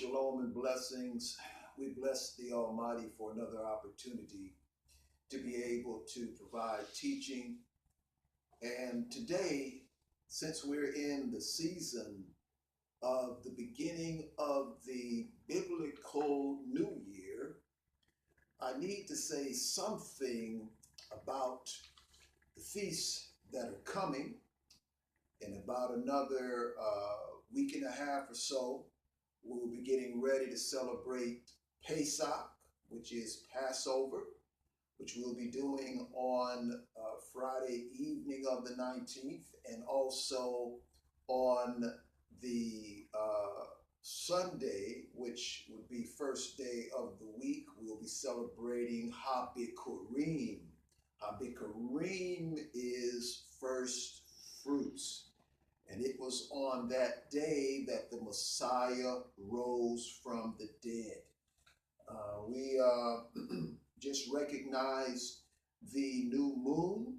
shalom and blessings. We bless the Almighty for another opportunity to be able to provide teaching. And today, since we're in the season of the beginning of the biblical New Year, I need to say something about the feasts that are coming. In about another week and a half or so, we'll be getting ready to celebrate Pesach, which is Passover, which we'll be doing on Friday evening of the 19th, and also on the Sunday, which would be first day of the week, we'll be celebrating Habikurim. Habikurim is first fruits. And it was on that day that the Messiah rose from the dead. We just recognized the new moon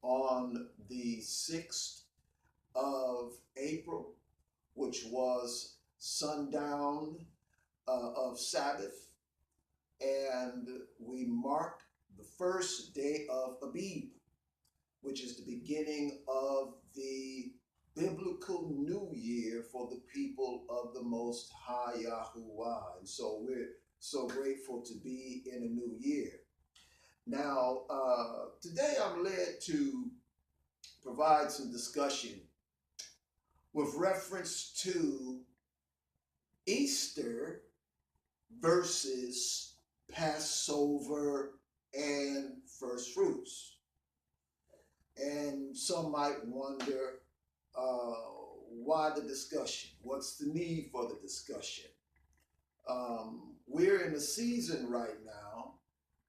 on the 6th of April, which was sundown of Sabbath. And we marked the first day of Abib, which is the beginning of the biblical New Year for the people of the Most High Yahuwah. And so we're so grateful to be in a new year. Now, today I'm led to provide some discussion with reference to Easter versus Passover and first fruits. And some might wonder, why the discussion? What's the need for the discussion? We're in a season right now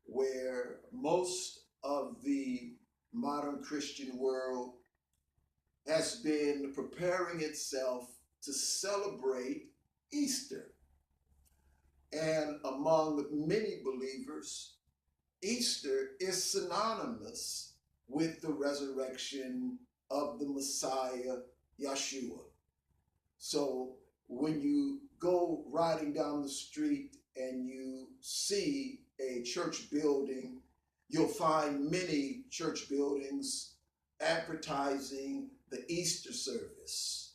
where most of the modern Christian world has been preparing itself to celebrate Easter. And among many believers, Easter is synonymous with the resurrection of the Messiah, Yeshua. So when you go riding down the street and you see a church building, you'll find many church buildings advertising the Easter service.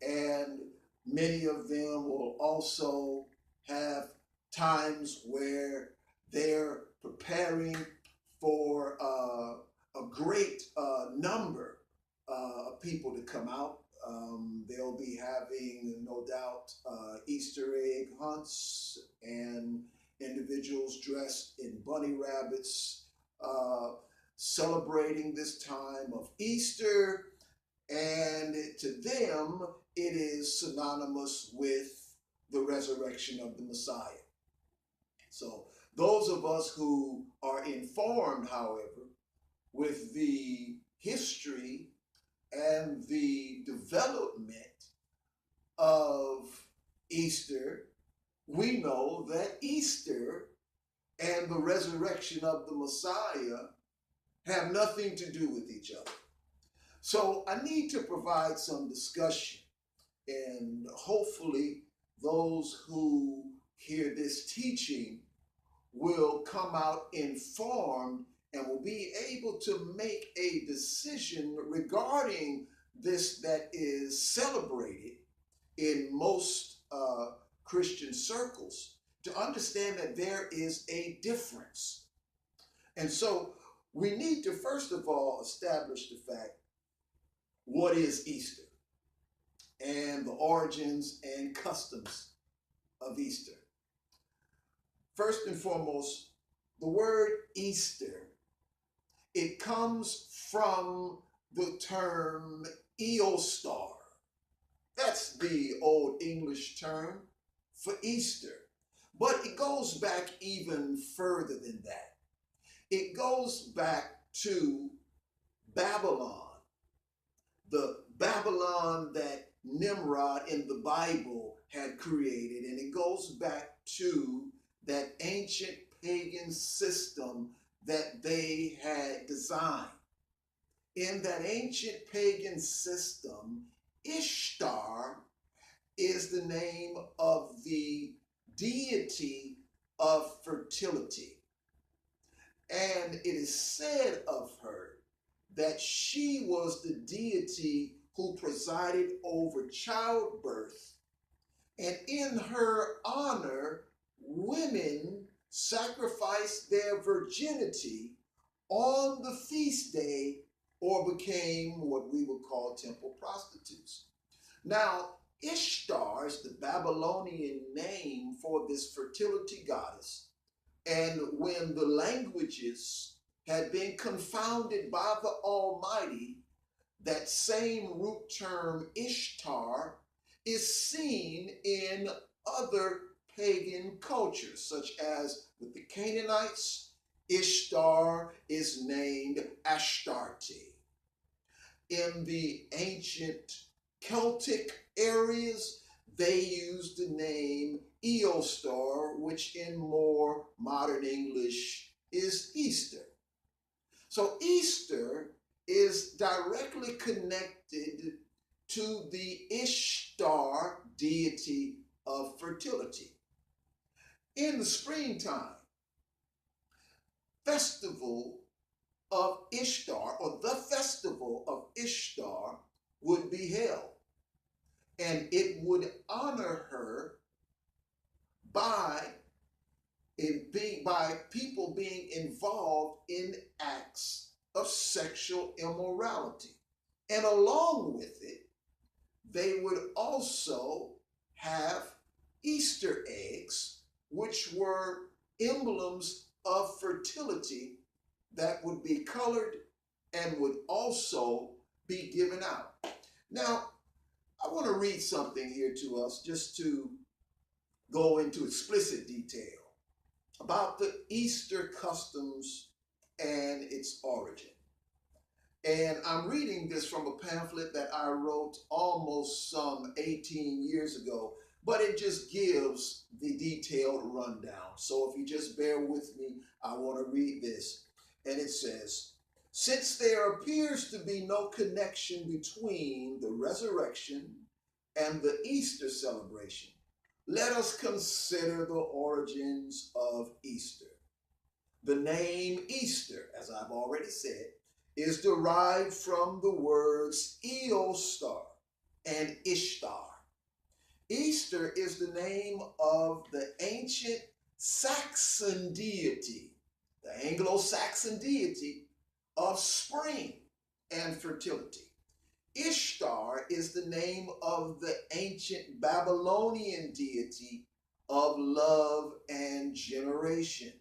And many of them will also have times where they're preparing for a great number of people to come out. They'll be having, no doubt, Easter egg hunts and individuals dressed in bunny rabbits celebrating this time of Easter. And to them, it is synonymous with the resurrection of the Messiah. So those of us who are informed, however, with the history and the development of Easter, we know that Easter and the resurrection of the Messiah have nothing to do with each other. So I need to provide some discussion, and hopefully those who hear this teaching will come out informed and will be able to make a decision regarding this that is celebrated in most Christian circles, to understand that there is a difference. And so we need to first of all establish the fact, what is Easter and the origins and customs of Easter. First and foremost, the word Easter, it comes from the term Eostar. That's the Old English term for Easter. But it goes back even further than that. It goes back to Babylon, the Babylon that Nimrod in the Bible had created. And it goes back to that ancient pagan system that they had designed. In that ancient pagan system, Ishtar is the name of the deity of fertility. And it is said of her that she was the deity who presided over childbirth. And in her honor, women sacrificed their virginity on the feast day or became what we would call temple prostitutes. Now, Ishtar is the Babylonian name for this fertility goddess. And when the languages had been confounded by the Almighty, that same root term Ishtar is seen in other pagan cultures, such as with the Canaanites, Ishtar is named Ashtarte. In the ancient Celtic areas, they used the name Eostar, which in more modern English is Easter. So Easter is directly connected to the Ishtar deity of fertility. In the springtime, festival of Ishtar, or the festival of Ishtar, would be held. And it would honor her by people being involved in acts of sexual immorality. And along with it, they would also have Easter eggs, which were emblems of fertility that would be colored and would also be given out. Now, I want to read something here to us just to go into explicit detail about the Easter customs and its origin. And I'm reading this from a pamphlet that I wrote almost some 18 years ago, but it just gives the detailed rundown. So if you just bear with me, I want to read this. And it says, since there appears to be no connection between the resurrection and the Easter celebration, let us consider the origins of Easter. The name Easter, as I've already said, is derived from the words Eostar and Ishtar. Easter is the name of the ancient Saxon deity, the Anglo-Saxon deity of spring and fertility. Ishtar is the name of the ancient Babylonian deity of love and generation.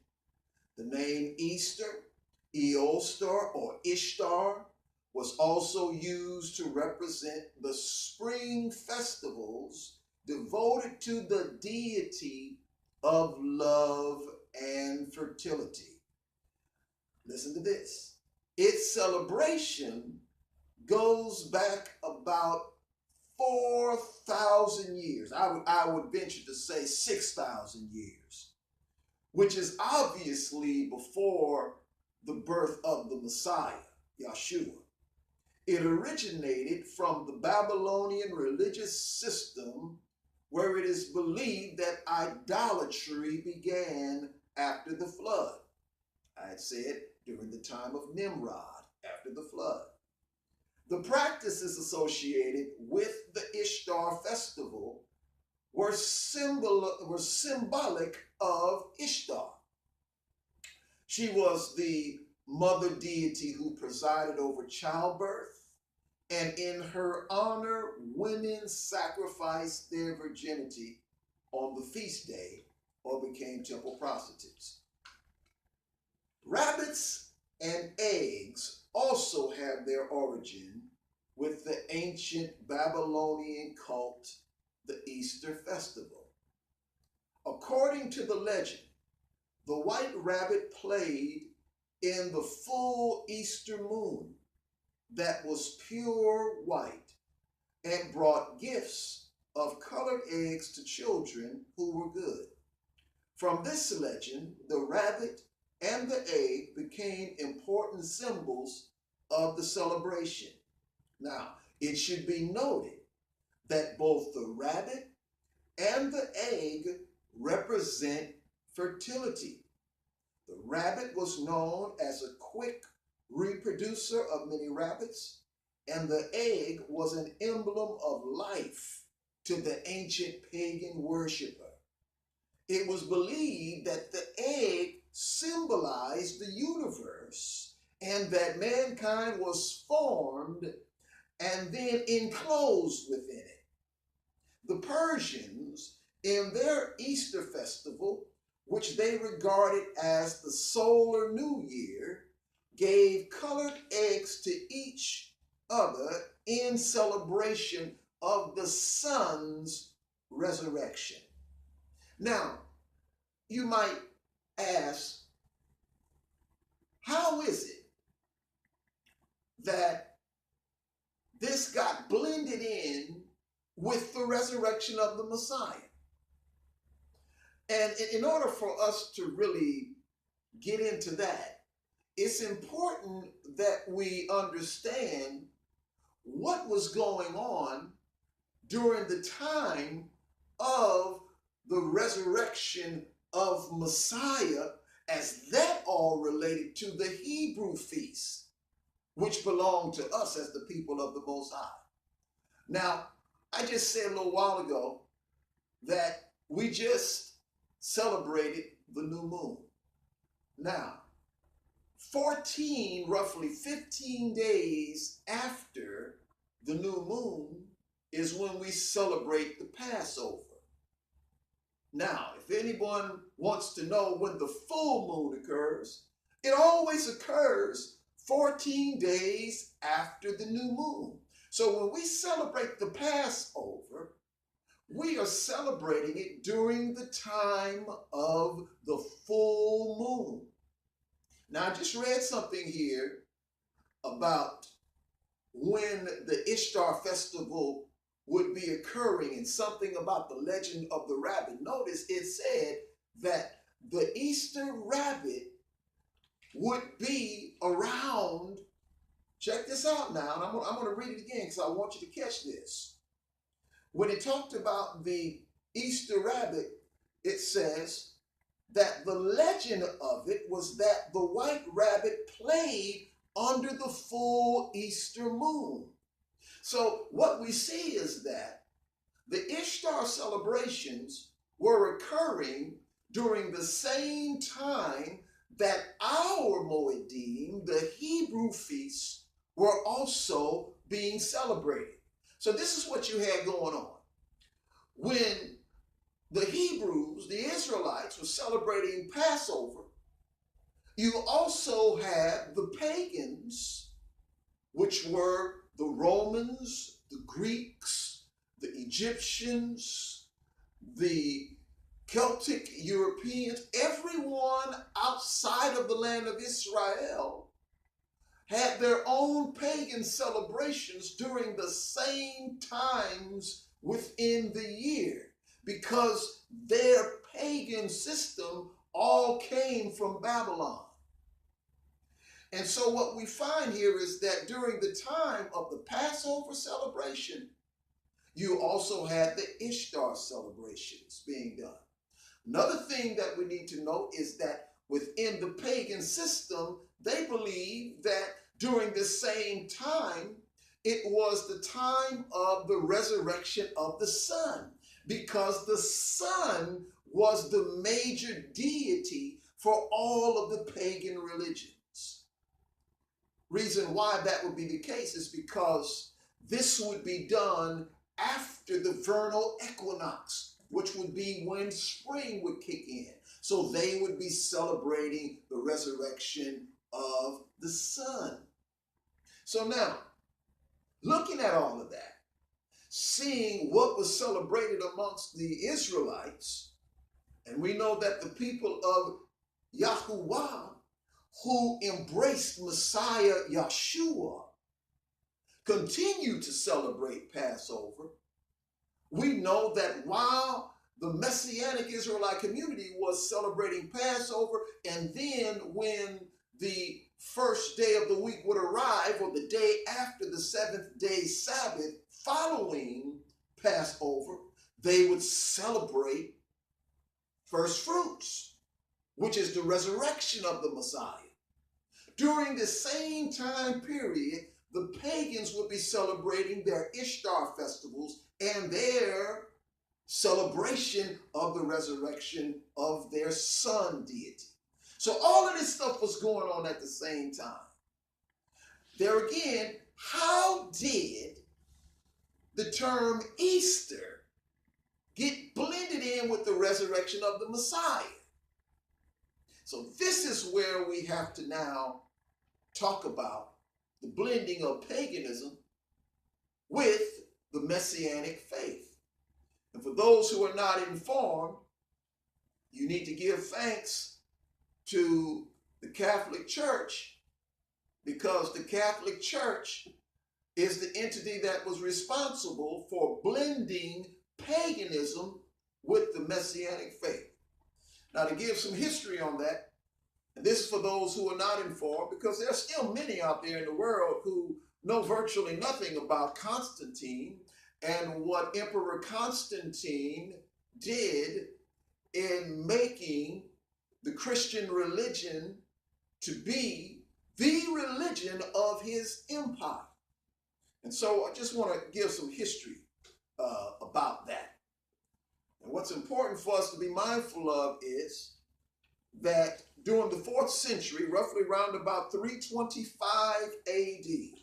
The name Easter, Eostar or Ishtar, was also used to represent the spring festivals devoted to the deity of love and fertility. Listen to this. Its celebration goes back about 4,000 years. I would venture to say 6,000 years, which is obviously before the birth of the Messiah, Yeshua. It originated from the Babylonian religious system where it is believed that idolatry began after the flood. I had said during the time of Nimrod, after the flood. The practices associated with the Ishtar festival were symbolic of Ishtar. She was the mother deity who presided over childbirth, and in her honor, women sacrificed their virginity on the feast day or became temple prostitutes. Rabbits and eggs also have their origin with the ancient Babylonian cult, the Easter festival. According to the legend, the white rabbit played in the full Easter moon that was pure white and brought gifts of colored eggs to children who were good. From this legend, the rabbit and the egg became important symbols of the celebration. Now, it should be noted that both the rabbit and the egg represent fertility. The rabbit was known as a quick reproducer of many rabbits, and the egg was an emblem of life to the ancient pagan worshiper. It was believed that the egg symbolized the universe and that mankind was formed and then enclosed within it. The Persians, in their Easter festival, which they regarded as the solar new year, gave colored eggs to each other in celebration of the sun's resurrection. Now, you might ask, how is it that this got blended in with the resurrection of the Messiah? And in order for us to really get into that, it's important that we understand what was going on during the time of the resurrection of Messiah, as that all related to the Hebrew feast, which belonged to us as the people of the Most High. Now, I just said a little while ago that we just celebrated the new moon. Now, roughly 15 days after the new moon is when we celebrate the Passover. Now, if anyone wants to know when the full moon occurs, it always occurs 14 days after the new moon. So when we celebrate the Passover, we are celebrating it during the time of the full moon. Now, I just read something here about when the Ishtar festival would be occurring and something about the legend of the rabbit. Notice it said that the Easter rabbit would be around, check this out now, and I'm going to read it again because I want you to catch this. When it talked about the Easter rabbit, it says that the legend of it was that the white rabbit played under the full Easter moon. So what we see is that the Ishtar celebrations were occurring during the same time that our Moedim, the Hebrew feasts, were also being celebrated. So this is what you had going on. When the Hebrews, the Israelites, were celebrating Passover, you also had the pagans, which were the Romans, the Greeks, the Egyptians, the Celtic Europeans, everyone outside of the land of Israel had their own pagan celebrations during the same times within the year, because their pagan system all came from Babylon. And so what we find here is that during the time of the Passover celebration, you also had the Ishtar celebrations being done. Another thing that we need to note is that within the pagan system, they believed that during the same time, it was the time of the resurrection of the sun, because the sun was the major deity for all of the pagan religions. Reason why that would be the case is because this would be done after the vernal equinox, which would be when spring would kick in. So they would be celebrating the resurrection of the sun. So now, looking at all of that, seeing what was celebrated amongst the Israelites, and we know that the people of Yahuwah, who embraced Messiah Yeshua, continue to celebrate Passover. We know that while the Messianic Israelite community was celebrating Passover, and then when the first day of the week would arrive, or the day after the seventh day Sabbath following Passover, they would celebrate first fruits, which is the resurrection of the Messiah. During the same time period, the pagans would be celebrating their Ishtar festivals and their celebration of the resurrection of their sun deity. So all of this stuff was going on at the same time. There again, how did the term Easter get blended in with the resurrection of the Messiah? So this is where we have to now talk about the blending of paganism with the Messianic faith. And for those who are not informed, you need to give thanks to the Catholic Church, because the Catholic Church is the entity that was responsible for blending paganism with the Messianic faith. Now, to give some history on that, and this is for those who are not informed, because there are still many out there in the world who know virtually nothing about Constantine and what Emperor Constantine did in making the Christian religion to be the religion of his empire. And so I just want to give some history about that. And what's important for us to be mindful of is that during the 4th century, roughly around about 325 AD,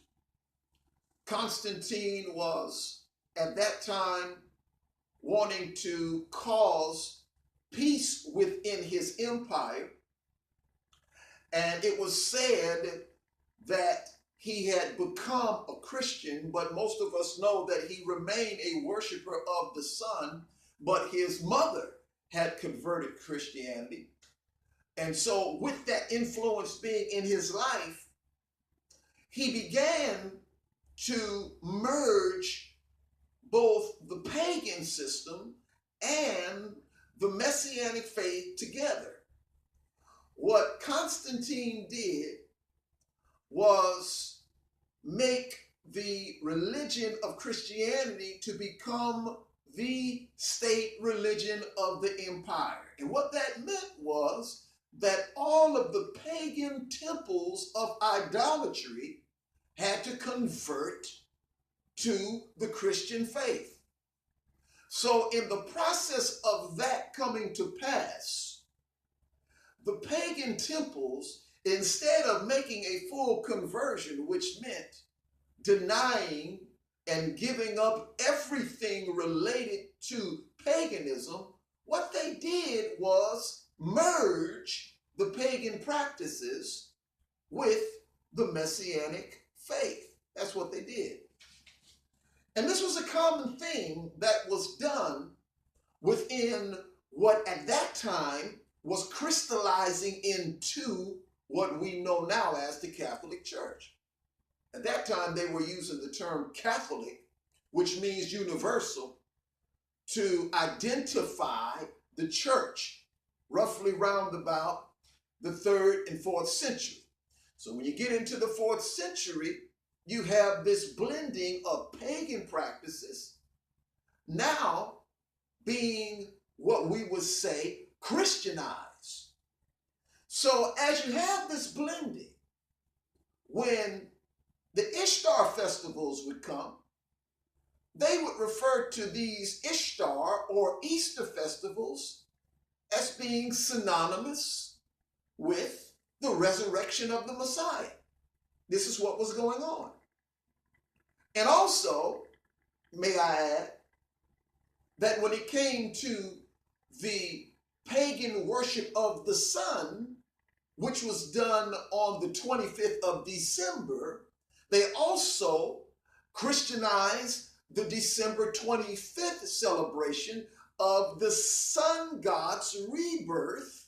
Constantine was at that time wanting to cause peace within his empire. And it was said that he had become a Christian, but most of us know that he remained a worshiper of the sun, but his mother had converted Christianity. And so with that influence being in his life, he began to merge both the pagan system and the Messianic faith together. What Constantine did was make the religion of Christianity to become the state religion of the empire. And what that meant was that all of the pagan temples of idolatry had to convert to the Christian faith. So in the process of that coming to pass, the pagan temples, instead of making a full conversion, which meant denying and giving up everything related to paganism, what they did was merge the pagan practices with the Messianic faith. That's what they did. And this was a common thing that was done within what at that time was crystallizing into what we know now as the Catholic Church. At that time, they were using the term Catholic, which means universal, to identify the church, roughly round about the 3rd and 4th century. So when you get into the 4th century, you have this blending of pagan practices now being what we would say Christianized. So as you have this blending, when the Ishtar festivals would come, they would refer to these Ishtar or Easter festivals as being synonymous with the resurrection of the Messiah. This is what was going on. And also, may I add, that when it came to the pagan worship of the sun, which was done on the 25th of December, they also Christianized the December 25th celebration of the sun god's rebirth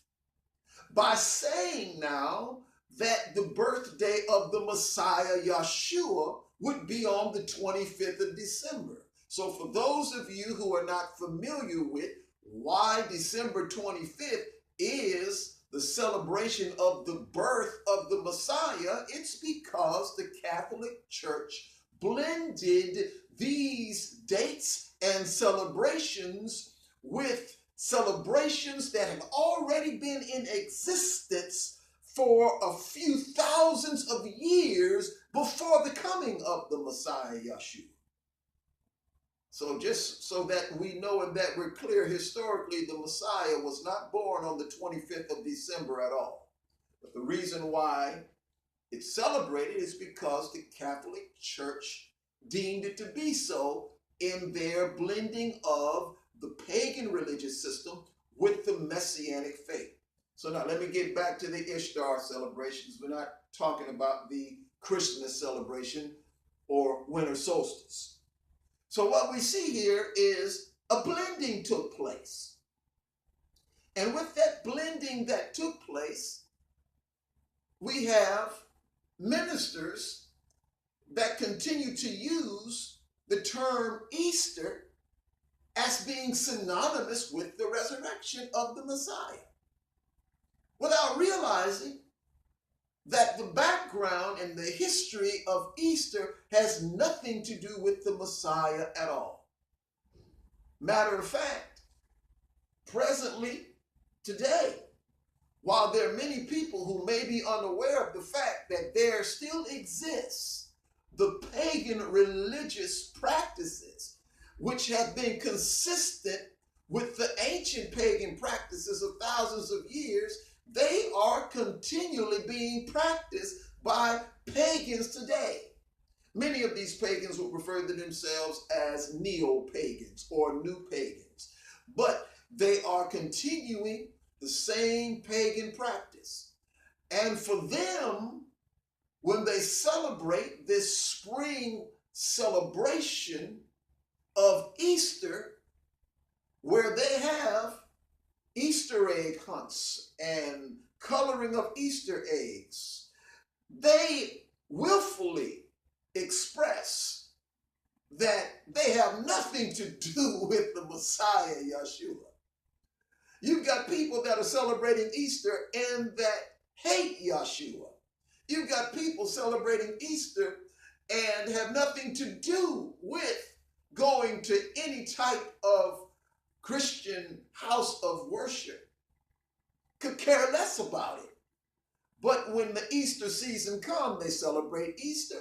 by saying now that the birthday of the Messiah, Yeshua, would be on the 25th of December. So for those of you who are not familiar with why December 25th is the celebration of the birth of the Messiah, it's because the Catholic Church blended these dates and celebrations with celebrations that have already been in existence for a few thousands of years before the coming of the Messiah Yeshua. So just so that we know and that we're clear, historically, the Messiah was not born on the 25th of December at all. But the reason why it's celebrated is because the Catholic Church deemed it to be so in their blending of the pagan religious system with the Messianic faith. So now let me get back to the Ishtar celebrations. We're not talking about the Christmas celebration or winter solstice. So what we see here is a blending took place. And with that blending that took place, we have ministers that continue to use the term Easter as being synonymous with the resurrection of the Messiah, without realizing that the background and the history of Easter has nothing to do with the Messiah at all. Matter of fact, presently, today, while there are many people who may be unaware of the fact that there still exists the pagan religious practices which have been consistent with the ancient pagan practices of thousands of years, they are continually being practiced by pagans today. Many of these pagans will refer to themselves as neo-pagans or new pagans, but they are continuing the same pagan practice. And for them, when they celebrate this spring celebration of Easter, where they have Easter egg hunts and coloring of Easter eggs, they willfully express that they have nothing to do with the Messiah Yeshua. You've got people that are celebrating Easter and that hate Yeshua. You've got people celebrating Easter and have nothing to do with going to any type of Christian house of worship, could care less about it. But when the Easter season comes, they celebrate Easter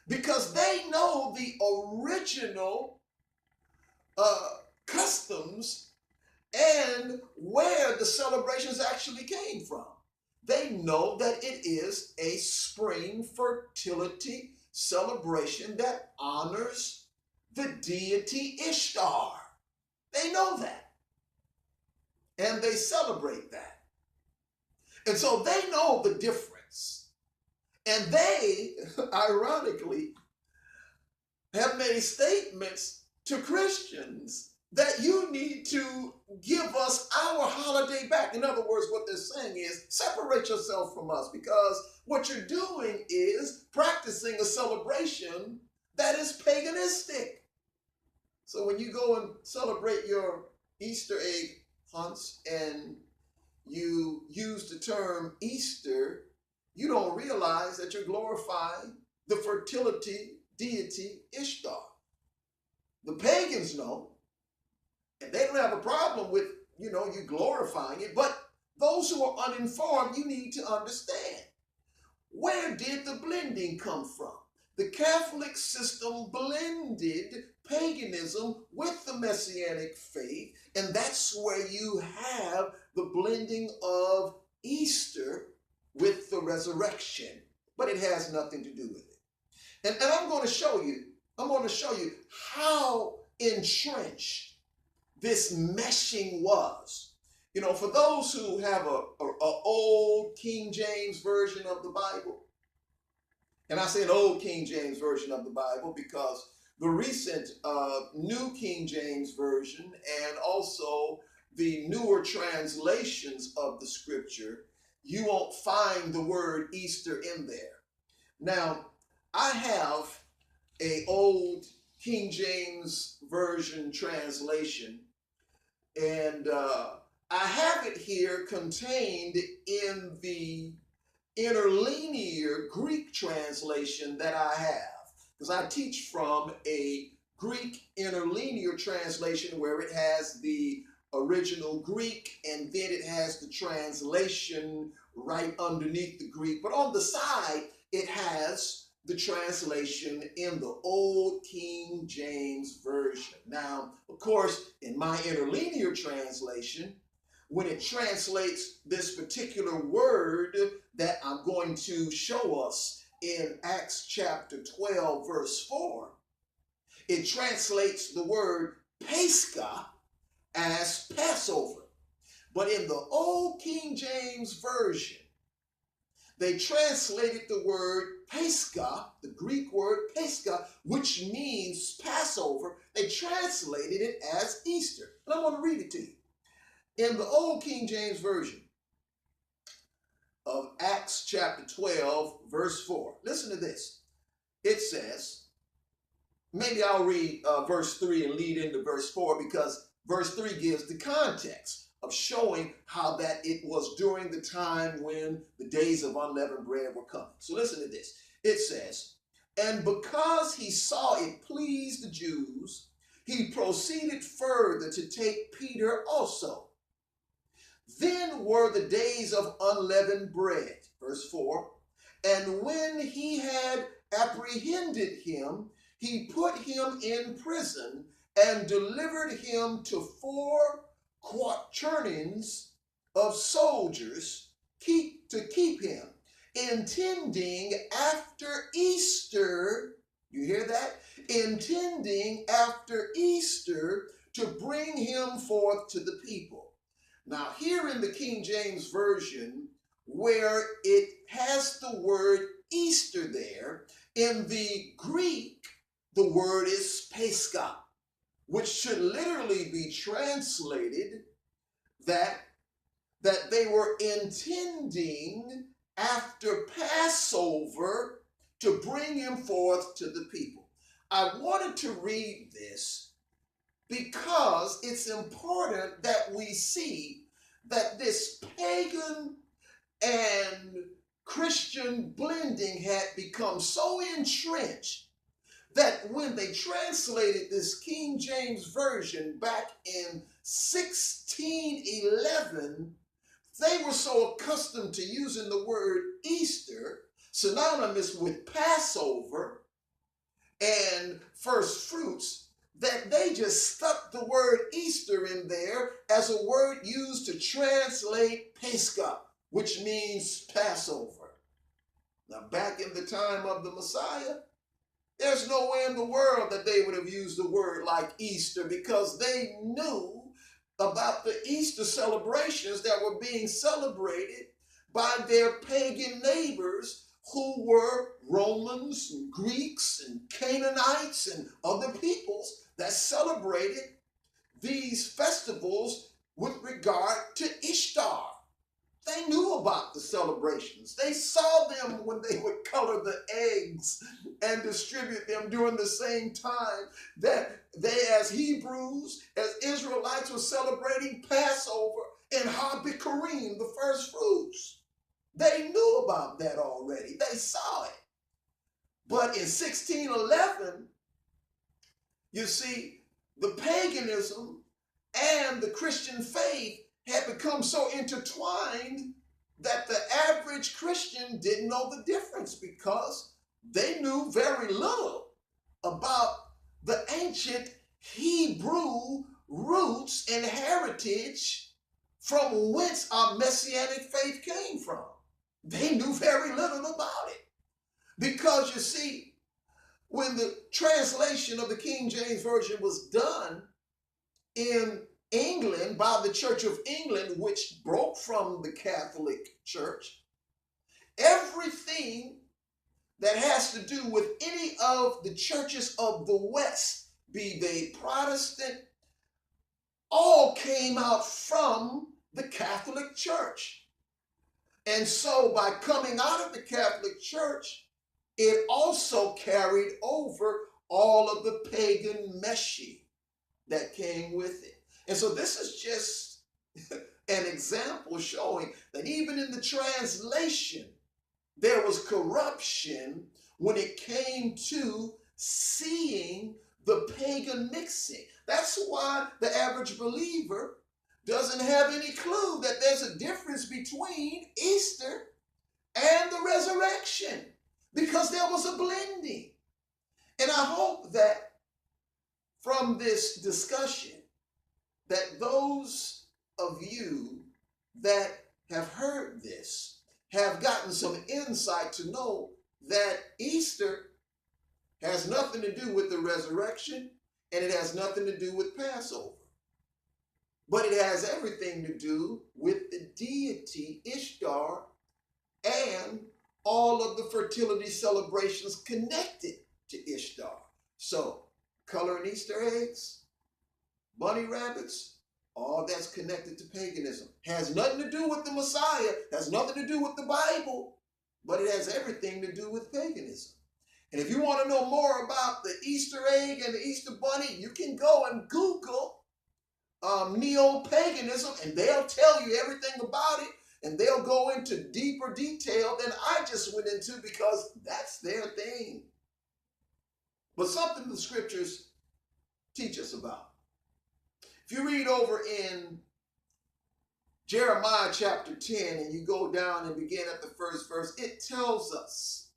because they know the original customs and where the celebrations actually came from. They know that it is a spring fertility celebration that honors the deity Ishtar. They know that. And they celebrate that. And so they know the difference. And they, ironically, have made statements to Christians that you need to give us our holiday back. In other words, what they're saying is separate yourself from us, because what you're doing is practicing a celebration that is paganistic. So when you go and celebrate your Easter egg hunts and you use the term Easter, you don't realize that you're glorifying the fertility deity Ishtar. The pagans know, and they don't have a problem with, you glorifying it, but those who are uninformed, you need to understand. Where did the blending come from? The Catholic system blended paganism with the Messianic faith, and that's where you have the blending of Easter with the resurrection, but it has nothing to do with it. And I'm going to show you how entrenched this meshing was. For those who have a old King James version of the Bible, and I say an old King James version of the Bible because the recent New King James Version and also the newer translations of the scripture, you won't find the word Easter in there. Now, I have an old King James Version translation, and I have it here contained in the interlinear Greek translation that I have. because I teach from a Greek interlinear translation where it has the original Greek and then it has the translation right underneath the Greek. But on the side, it has the translation in the Old King James Version. Now, of course, in my interlinear translation, when it translates this particular word that I'm going to show us in Acts chapter 12, verse 4, it translates the word Pesach as Passover. But in the Old King James Version, they translated the word Pesach, the Greek word Pesach, which means Passover. They translated it as Easter. And I want to read it to you. In the Old King James Version of Acts chapter 12, verse 4, listen to this. It says, maybe I'll read verse 3 and lead into verse 4 because verse 3 gives the context of showing how that it was during the time when the days of unleavened bread were coming. So listen to this. It says, and because he saw it pleased the Jews, he proceeded further to take Peter also. Then were the days of unleavened bread, verse 4, and when he had apprehended him, he put him in prison and delivered him to 4 quaternions of soldiers to keep him, intending after Easter, you hear that? Intending after Easter to bring him forth to the people. Now, here in the King James Version, where it has the word Easter there, in the Greek, the word is Pesach, which should literally be translated that they were intending after Passover to bring him forth to the people. I wanted to read this because it's important that we see that this pagan and Christian blending had become so entrenched that when they translated this King James Version back in 1611, they were so accustomed to using the word Easter, synonymous with Passover and first fruits, that they just stuck the word Easter in there as a word used to translate Pesach, which means Passover. Now, back in the time of the Messiah, there's no way in the world that they would have used the word like Easter because they knew about the Easter celebrations that were being celebrated by their pagan neighbors who were Romans and Greeks and Canaanites and other peoples that celebrated these festivals with regard to Ishtar. They knew about the celebrations. They saw them when they would color the eggs and distribute them during the same time that they, as Hebrews, as Israelites, were celebrating Passover and HaBikurim, the first fruits. They knew about that already. They saw it. But in 1611, you see, the paganism and the Christian faith had become so intertwined that the average Christian didn't know the difference because they knew very little about the ancient Hebrew roots and heritage from whence our messianic faith came from. They knew very little about it because, you see, when the translation of the King James Version was done in England by the Church of England, which broke from the Catholic Church, everything that has to do with any of the churches of the West, be they Protestant, all came out from the Catholic Church. And so by coming out of the Catholic Church, it also carried over all of the pagan meshi that came with it. And so this is just an example showing that even in the translation, there was corruption when it came to seeing the pagan mixing. That's why the average believer doesn't have any clue that there's a difference between Easter and the resurrection, because there was a blending. And I hope that from this discussion, that those of you that have heard this have gotten some insight to know that Easter has nothing to do with the resurrection, and it has nothing to do with Passover. But it has everything to do with the deity Ishtar and all of the fertility celebrations connected to Ishtar. So, coloring Easter eggs, bunny rabbits, all that's connected to paganism. Has nothing to do with the Messiah, has nothing to do with the Bible, but it has everything to do with paganism. And if you want to know more about the Easter egg and the Easter bunny, you can go and Google neo-paganism, and they'll tell you everything about it, and they'll go into deeper detail than I just went into, because that's their thing. But something the scriptures teach us about. If you read over in Jeremiah chapter 10 and you go down and begin at the first verse, it tells us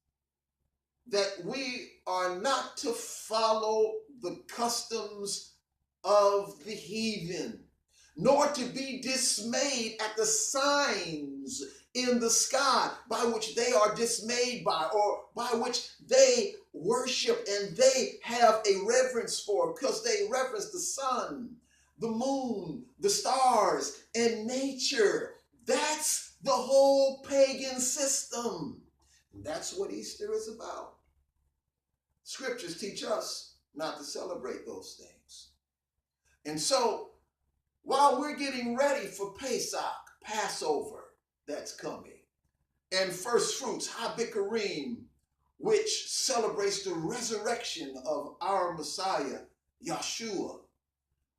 that we are not to follow the customs of the heathen, nor to be dismayed at the signs in the sky by which they are dismayed by, or by which they worship and they have a reverence for, because they reverence the sun, the moon, the stars, and nature. That's the whole pagan system. And that's what Easter is about. Scriptures teach us not to celebrate those things. And so, while we're getting ready for Pesach, Passover, that's coming, and first fruits, Habikarim, which celebrates the resurrection of our Messiah, Yeshua,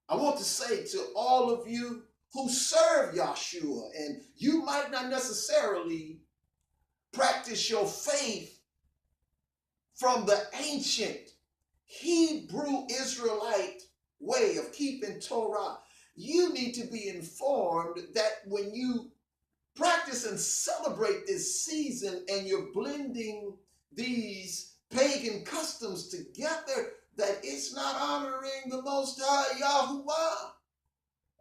I want to say to all of you who serve Yeshua, and you might not necessarily practice your faith from the ancient Hebrew Israelite way of keeping Torah, you need to be informed that when you practice and celebrate this season and you're blending these pagan customs together, that it's not honoring the Most High Yahuwah.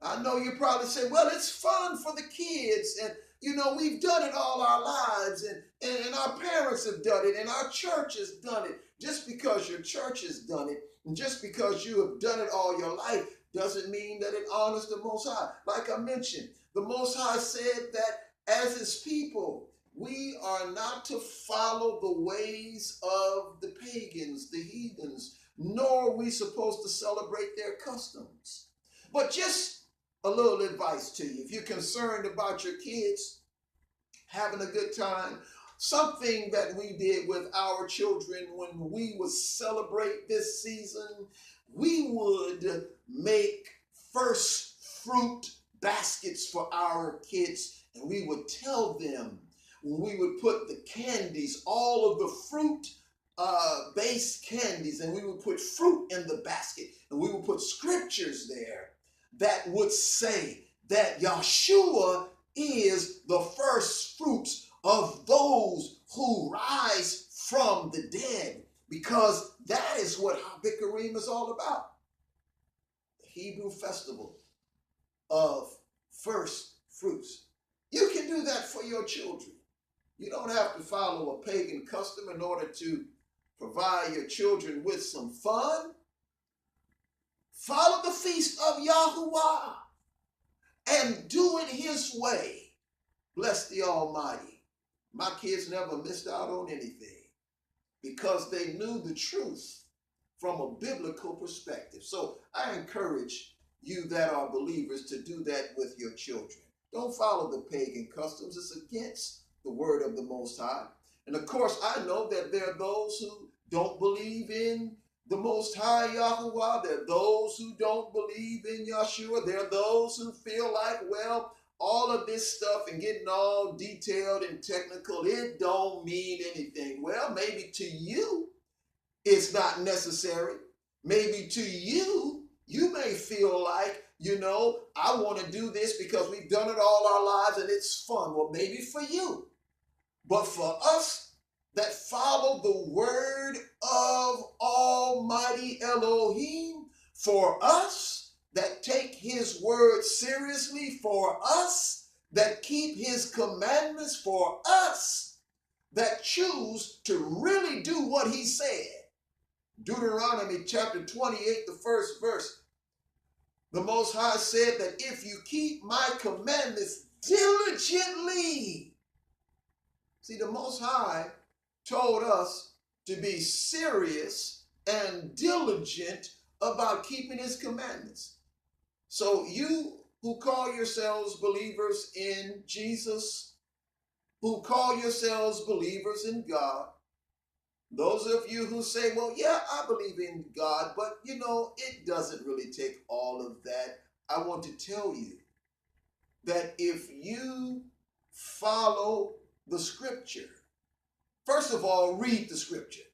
I know you probably say, well, it's fun for the kids, and you know, we've done it all our lives, and our parents have done it, and our church has done it. Just because your church has done it, and just because you have done it all your life, doesn't mean that it honors the Most High. Like I mentioned, the Most High said that as his people, we are not to follow the ways of the pagans, the heathens, nor are we supposed to celebrate their customs. But just a little advice to you. If you're concerned about your kids having a good time, something that we did with our children when we would celebrate this season, we would make first fruit baskets for our kids, and we would tell them, when we would put the candies, all of the fruit based candies, and we would put fruit in the basket, and we would put scriptures there that would say that Yeshua is the first fruits of those who rise from the dead, because that is what Habikarim is all about. The Hebrew festival of first fruits. You can do that for your children. You don't have to follow a pagan custom in order to provide your children with some fun. Follow the feast of Yahuwah and do it his way. Bless the Almighty. My kids never missed out on anything because they knew the truth from a biblical perspective. So I encourage you that are believers to do that with your children. Don't follow the pagan customs. It's against the word of the Most High. And of course, I know that there are those who don't believe in the Most High Yahuwah. There are those who don't believe in Yeshua. There are those who feel like, well, all of this stuff and getting all detailed and technical, it don't mean anything. Well, maybe to you It's not necessary. Maybe to you, you may feel like, I want to do this because we've done it all our lives and it's fun. Well, maybe for you. But for us that follow the word of Almighty Elohim, for us that take his word seriously, for us that keep his commandments, for us that choose to really do what he said. Deuteronomy chapter 28, the first verse. The Most High said that if you keep my commandments diligently. See, the Most High told us to be serious and diligent about keeping his commandments. So you who call yourselves believers in Jesus, who call yourselves believers in God, those of you who say, well, yeah, I believe in God, but it doesn't really take all of that. I want to tell you that if you follow the scripture, first of all, read the scripture.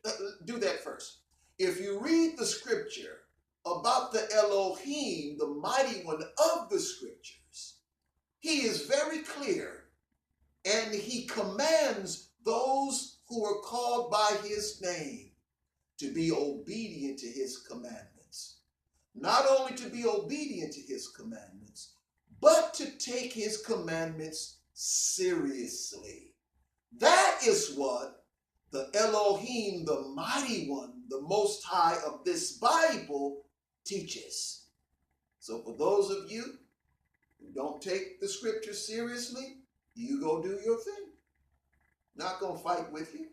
Do that first. If you read the scripture about the Elohim, the mighty one of the scriptures, he is very clear and he commands those who are called by his name to be obedient to his commandments. Not only to be obedient to his commandments, but to take his commandments seriously. That is what the Elohim, the mighty one, the most high of this Bible teaches. So for those of you who don't take the scripture seriously, you go do your thing. Not going to fight with you.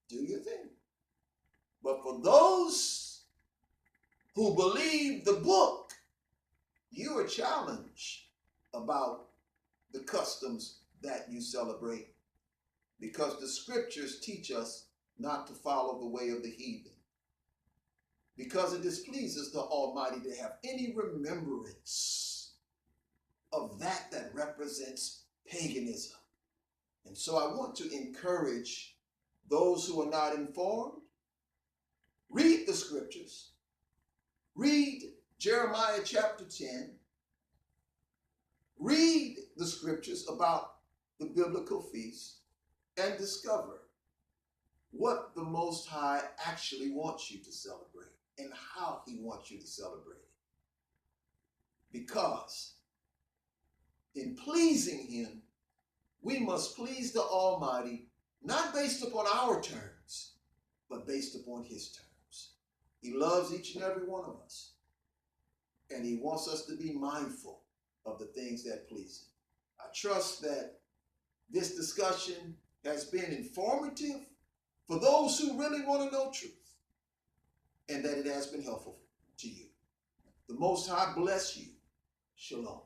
Do your thing. But for those who believe the book, you are challenged about the customs that you celebrate, because the scriptures teach us not to follow the way of the heathen, because it displeases the Almighty to have any remembrance of that represents paganism. And so I want to encourage those who are not informed, read the scriptures, read Jeremiah chapter 10, read the scriptures about the biblical feast, and discover what the Most High actually wants you to celebrate and how he wants you to celebrate it. Because in pleasing him, we must please the Almighty, not based upon our terms, but based upon his terms. He loves each and every one of us, and he wants us to be mindful of the things that please him. I trust that this discussion has been informative for those who really want to know truth, and that it has been helpful to you. The Most High bless you. Shalom.